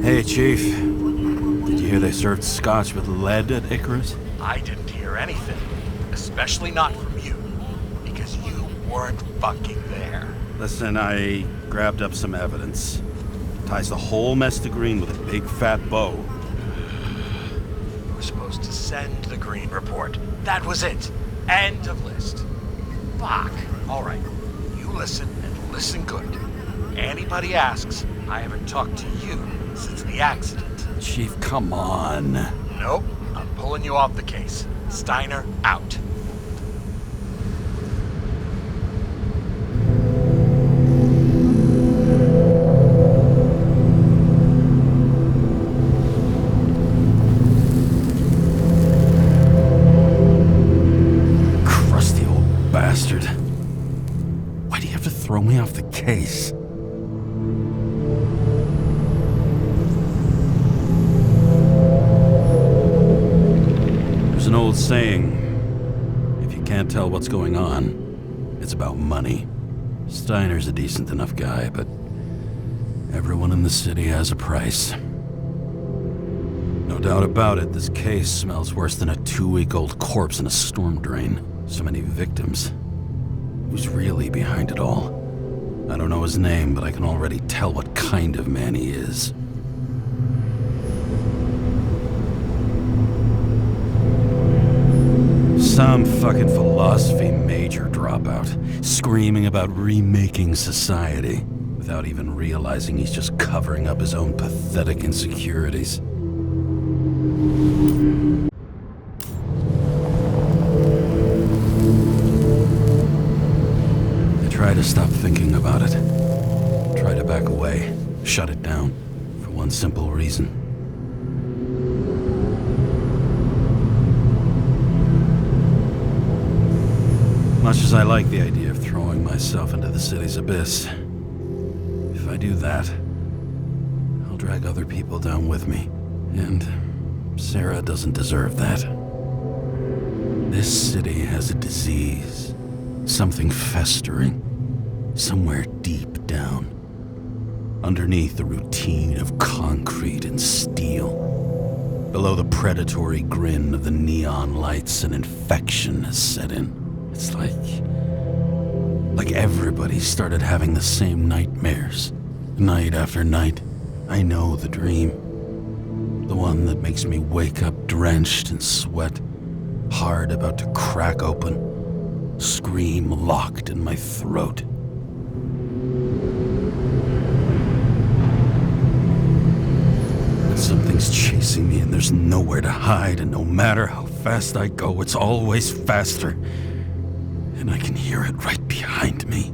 Hey, Chief. Did you hear they served scotch with lead at Icarus? I didn't hear anything. Especially not from you. Because you weren't fucking there. Listen, I grabbed up some evidence. Ties the whole mess to green with a big fat bow. We're supposed to send the green report. That was it. End of list. Fuck. Alright. You listen and listen good. Anybody asks, I haven't talked to you since the accident. Chief, come on. Nope. I'm pulling you off the case. Steiner out. Crusty old bastard. Why do you have to throw me off the case? There's an old saying, if you can't tell what's going on, it's about money. Steiner's a decent enough guy, but everyone in the city has a price. No doubt about it, this case smells worse than a 2-week-old corpse in a storm drain. So many victims. Who's really behind it all? I don't know his name, but I can already tell what kind of man he is. Some fucking philosophy major dropout, screaming about remaking society, without even realizing he's just covering up his own pathetic insecurities. I try to stop thinking about it. Try to back away, shut it down, for one simple reason. Much as I like the idea of throwing myself into the city's abyss, if I do that, I'll drag other people down with me. And Sara doesn't deserve that. This city has a disease, something festering, somewhere deep down, underneath the routine of concrete and steel. Below the predatory grin of the neon lights, an infection has set in. It's like everybody started having the same nightmares. Night after night, I know the dream. The one that makes me wake up drenched in sweat, heart about to crack open, scream locked in my throat. And something's chasing me and there's nowhere to hide, and no matter how fast I go, it's always faster. And I can hear it right behind me.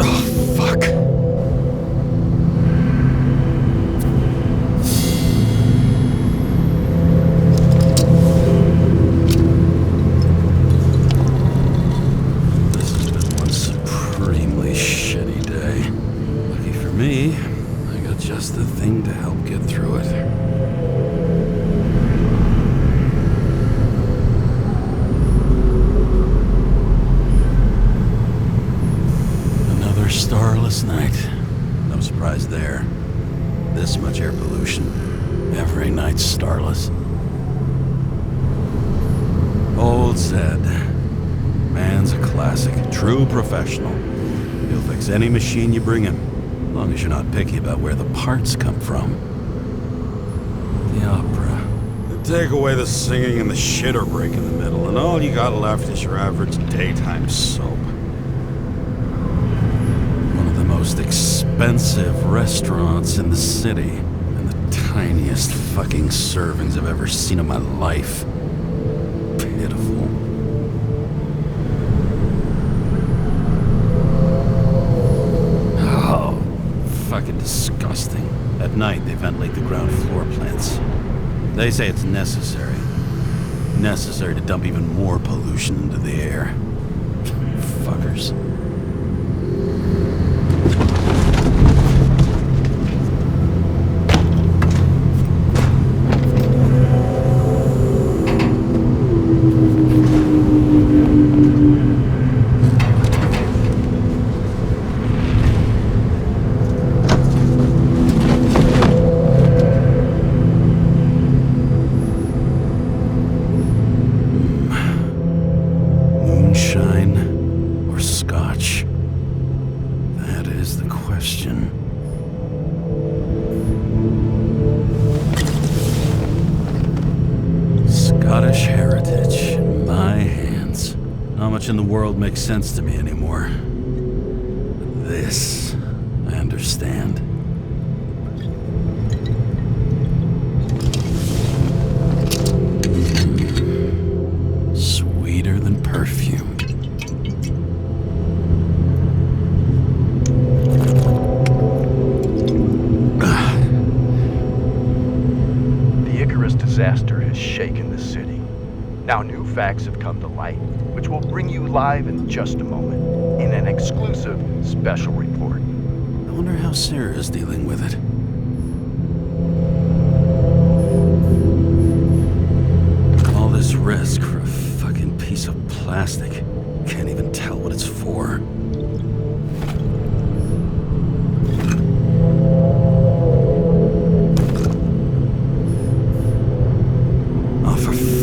Oh, fuck. Just the thing to help get through it. Another starless night. No surprise there. This much air pollution. Every night's starless. Old said, man's a classic, true professional. He'll fix any machine you bring him. As long as you're not picky about where the parts come from. The opera. Take away the singing and the shitter break in the middle, and all you got left is your average daytime soap. One of the most expensive restaurants in the city, and the tiniest fucking servings I've ever seen in my life. Pitiful. Fucking disgusting. At night, they ventilate the ground floor plants. They say it's necessary. Necessary to dump even more pollution into the air. Fuckers. much in the world makes sense to me anymore. But this, I understand. Sweeter than perfume. Disaster has shaken the city. Now new facts have come to light, which will bring you live in just a moment, in an exclusive special report. I wonder how Sarah is dealing with it. All this risk for a fucking piece of plastic. Can't even tell what it's for.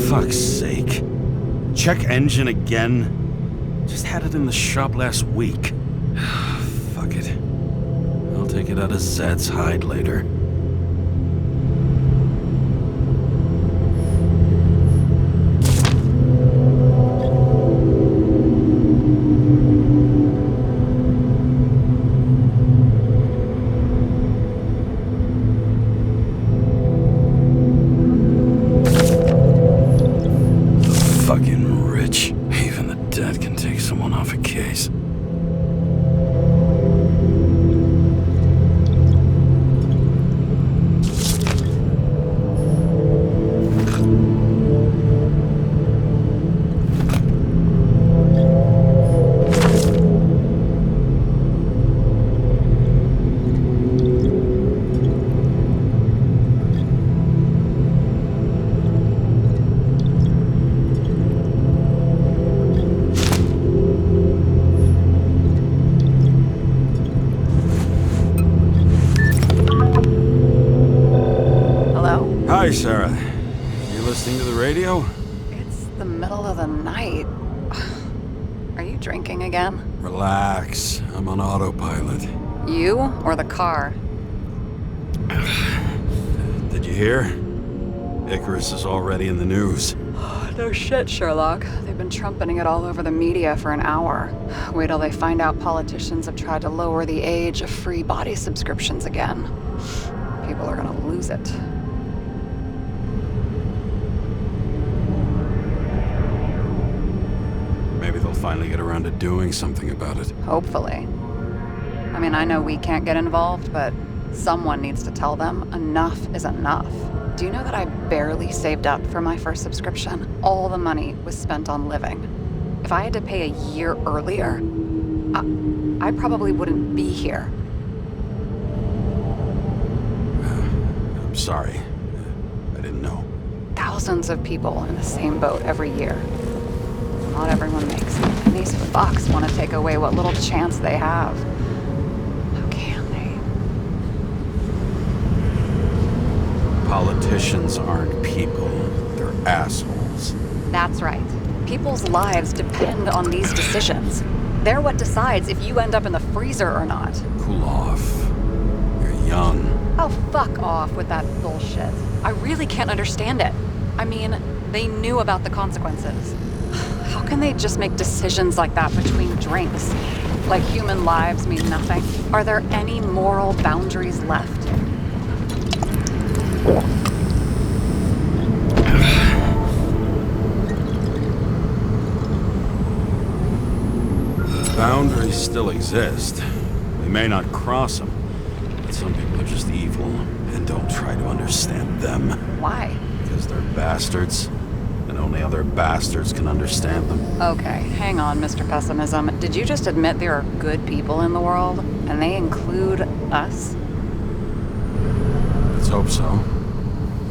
Fuck's sake. Check engine again? Just had it in the shop last week. Fuck it. I'll take it out of Zed's hide later. Hi, Sarah. You listening to the radio? It's the middle of the night. Are you drinking again? Relax. I'm on autopilot. You or the car? Did you hear? Icarus is already in the news. No shit, Sherlock. They've been trumpeting it all over the media for an hour. Wait till they find out politicians have tried to lower the age of free body subscriptions again. People are gonna lose it. Maybe they'll finally get around to doing something about it. Hopefully. I mean, I know we can't get involved, but someone needs to tell them enough is enough. Do you know that I barely saved up for my first subscription? All the money was spent on living. If I had to pay a year earlier, I probably wouldn't be here. I'm sorry. I didn't know. Thousands of people in the same boat every year. Not everyone makes it, and these fucks want to take away what little chance they have. How can they? Politicians aren't people. They're assholes. That's right. People's lives depend on these decisions. They're what decides if you end up in the freezer or not. Cool off. You're young. Oh, fuck off with that bullshit. I really can't understand it. I mean, they knew about the consequences. How can they just make decisions like that between drinks? Like human lives mean nothing? Are there any moral boundaries left? Boundaries still exist. We may not cross them, but some people are just evil and don't try to understand them. Why? Because they're bastards. And only other bastards can understand them. Okay, hang on, Mr. Pessimism. Did you just admit there are good people in the world? And they include us? Let's hope so.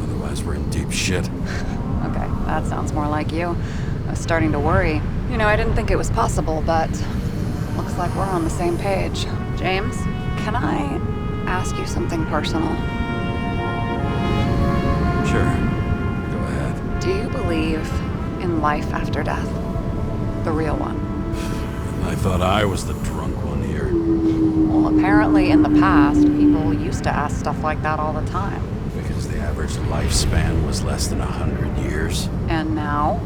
Otherwise, we're in deep shit. Okay, that sounds more like you. I was starting to worry. You know, I didn't think it was possible, but looks like we're on the same page. James, can I ask you something personal? Sure. Do you believe in life after death? The real one? I thought I was the drunk one here. Well, apparently in the past, people used to ask stuff like that all the time. Because the average lifespan was less than 100 years. And now?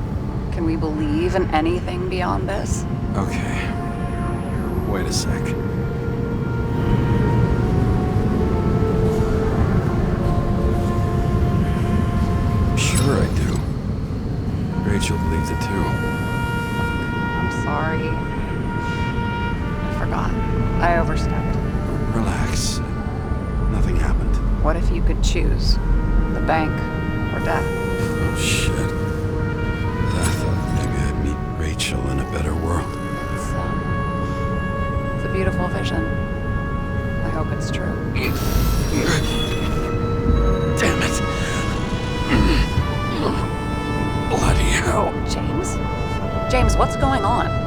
Can we believe in anything beyond this? Okay. Wait a sec. Sure I do. Rachel believes it too. I'm sorry. I forgot. I overstepped. Relax. Nothing happened. What if you could choose? The bank or death? Oh, shit. Maybe I'd meet Rachel in a better world. It's a beautiful vision. I hope it's true. Damn it. Bloody hell. James? James, what's going on?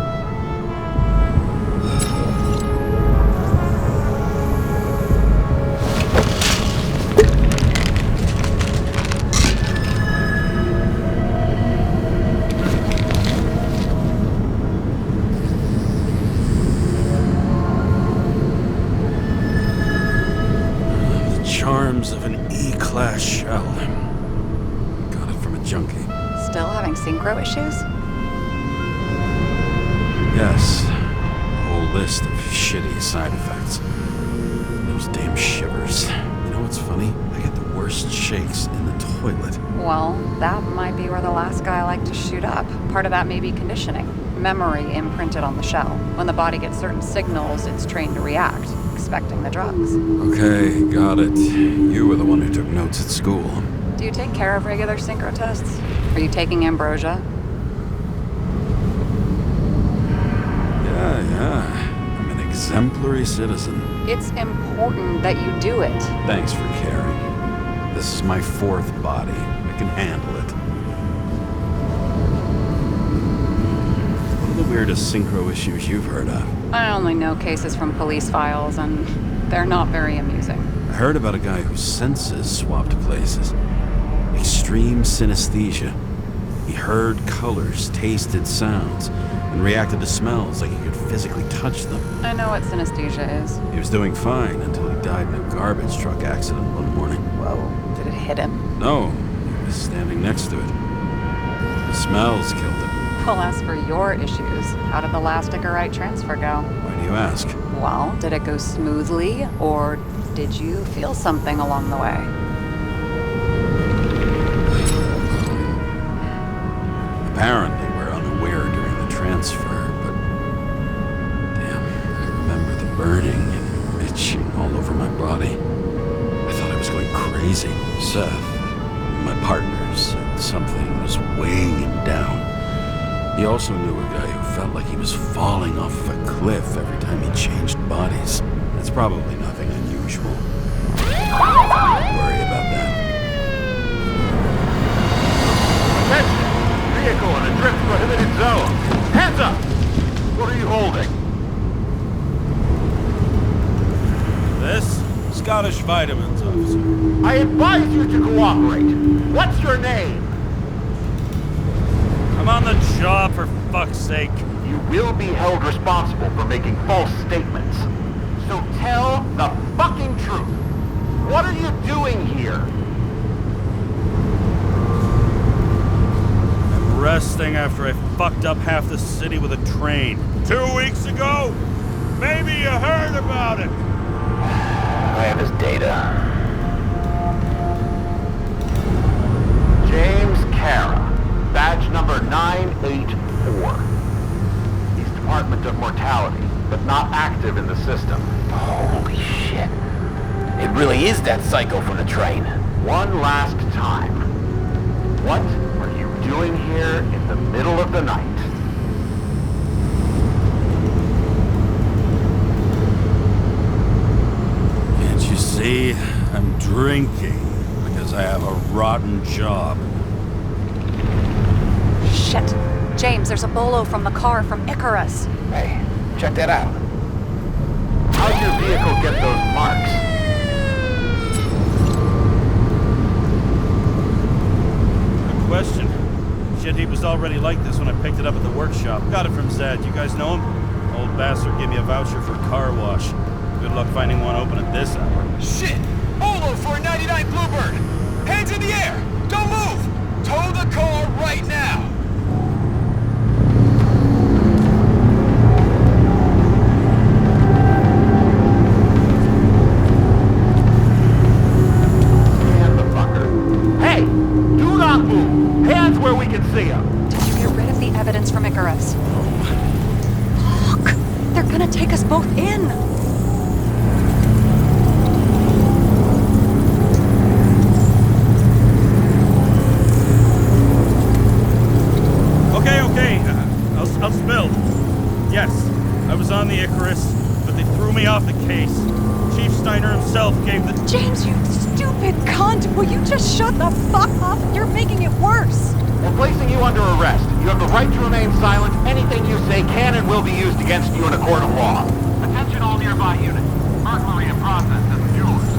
Charms of an E-class shell. Got it from a junkie. Still having synchro issues? Yes. A whole list of shitty side effects. Those damn shivers. You know what's funny? I get the worst shakes in the toilet. Well, that might be where the last guy liked to shoot up. Part of that may be conditioning. Memory imprinted on the shell. When the body gets certain signals, it's trained to react, expecting the drugs. Okay, got it. You were the one who took notes at school. Do you take care of regular synchro tests? Are you taking ambrosia? Yeah. I'm an exemplary citizen. It's important that you do it. Thanks for caring. This is my fourth body. I can handle it. What are the weirdest synchro issues you've heard of? I only know cases from police files, and they're not very amusing. I heard about a guy whose senses swapped places. Extreme synesthesia. He heard colors, tasted sounds, and reacted to smells like he could physically touch them. I know what synesthesia is. He was doing fine until he died in a garbage truck accident one morning. Whoa, did it hit him? No, he was standing next to it. The smells killed him. Well, as for your issues, how did the last Icarite transfer go? Why do you ask? Well, did it go smoothly, or did you feel something along the way? Apparently, we're unaware during the transfer, but damn, I remember the burning and itching all over my body. I thought I was going crazy. Seth, my partner, said something was weighing him down. He also knew a guy who felt like he was falling off a cliff every time he changed bodies. That's probably nothing unusual. Don't worry about that. Attention! Vehicle in a drift prohibited zone. Hands up! What are you holding? This? Scottish vitamins, officer. I advise you to cooperate. What's your name? I'm on the job, for fuck's sake. You will be held responsible for making false statements. So tell the fucking truth. What are you doing here? I'm resting after I fucked up half the city with a train. 2 weeks ago? Maybe you heard about it. I have his data. James Karra. Badge number 984. He's Department of Mortality, but not active in the system. Holy shit. It really is that psycho from the train. One last time. What are you doing here in the middle of the night? Can't you see? I'm drinking because I have a rotten job. Shit. James, there's a bolo from the car from Icarus. Hey, check that out. How'd your vehicle get those marks? Good question. Shit, he was already like this when I picked it up at the workshop. Got it from Zed. You guys know him? Old bastard gave me a voucher for a car wash. Good luck finding one open at this hour. Shit! Bolo for a 99 Bluebird! Hands in the air! Don't move! Tow the car right now! See ya. Did you get rid of the evidence from Icarus? Fuck! They're gonna take us both in! Okay. I'll spill. Yes, I was on the Icarus, but they threw me off the case. Chief Steiner himself gave the... James, you stupid cunt! Will you just shut the fuck up? You're making it worse! We're placing you under arrest. You have the right to remain silent. Anything you say can and will be used against you in a court of law. Attention all nearby units. Burglary in process at the jewelers.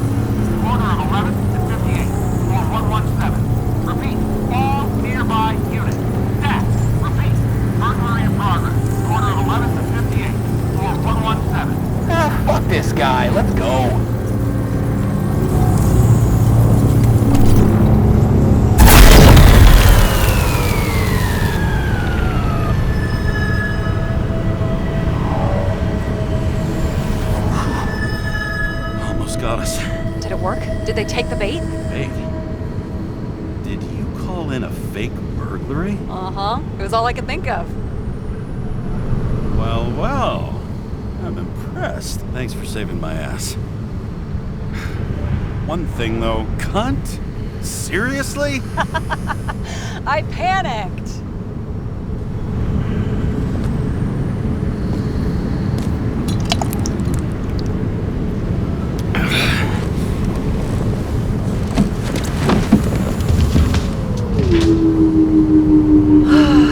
Corner of 11th and 58. Floor 117. Repeat. All nearby units. Staff. Repeat. Burglary in progress. Corner of 11th and 58. Floor 117. Fuck this guy. Let's go. Got us. Did it work? Did they take the bait? Bait? Did you call in a fake burglary? Uh-huh. It was all I could think of. Well. I'm impressed. Thanks for saving my ass. One thing though, cunt? Seriously? I panicked.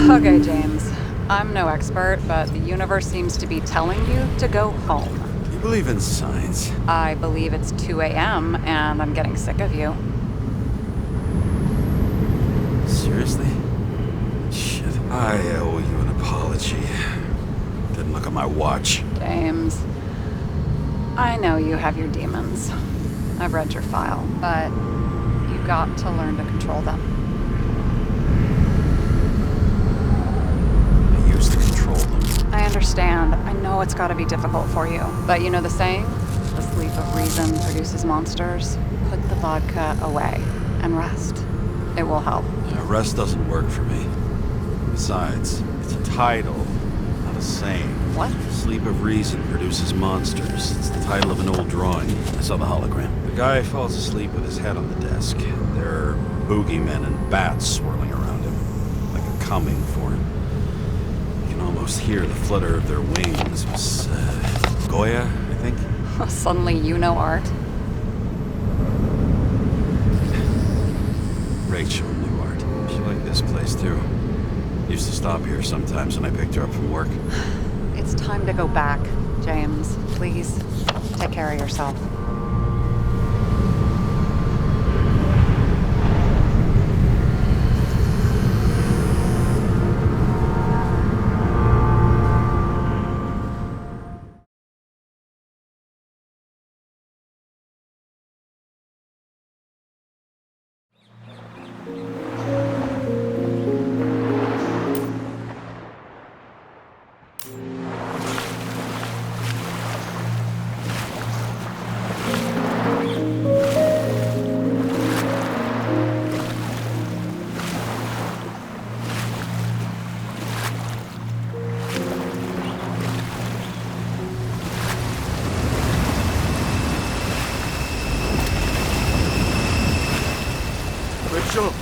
Okay, James. I'm no expert, but the universe seems to be telling you to go home. You believe in science? I believe it's 2 a.m. and I'm getting sick of you. Seriously? Shit. I owe you an apology. Didn't look at my watch. James, I know you have your demons. I've read your file, but you've got to learn to control them. I understand. I know it's got to be difficult for you. But you know the saying? The sleep of reason produces monsters. Put the vodka away and rest. It will help. Rest doesn't work for me. Besides, it's a title, not a saying. What? Sleep of reason produces monsters. It's the title of an old drawing. I saw the hologram. The guy falls asleep with his head on the desk. There are boogeymen and bats swirling around him, like a coming for him. Almost hear the flutter of their wings. It was Goya, I think. Suddenly you know art. Rachel knew art. She liked this place too. Used to stop here sometimes when I picked her up from work. It's time to go back, James. Please, take care of yourself. Rachel!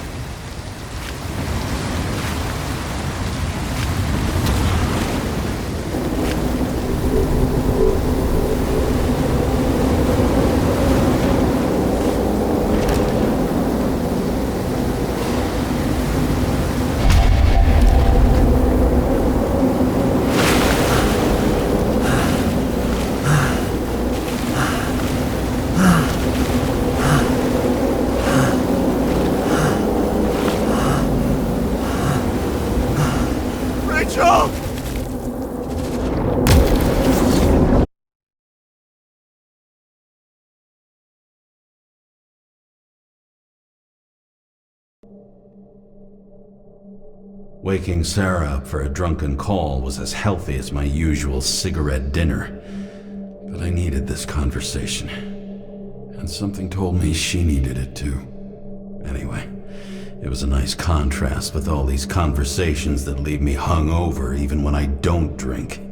Waking Sarah up for a drunken call was as healthy as my usual cigarette dinner. But I needed this conversation. And something told me she needed it too. Anyway, It was a nice contrast with all these conversations that leave me hungover even when I don't drink.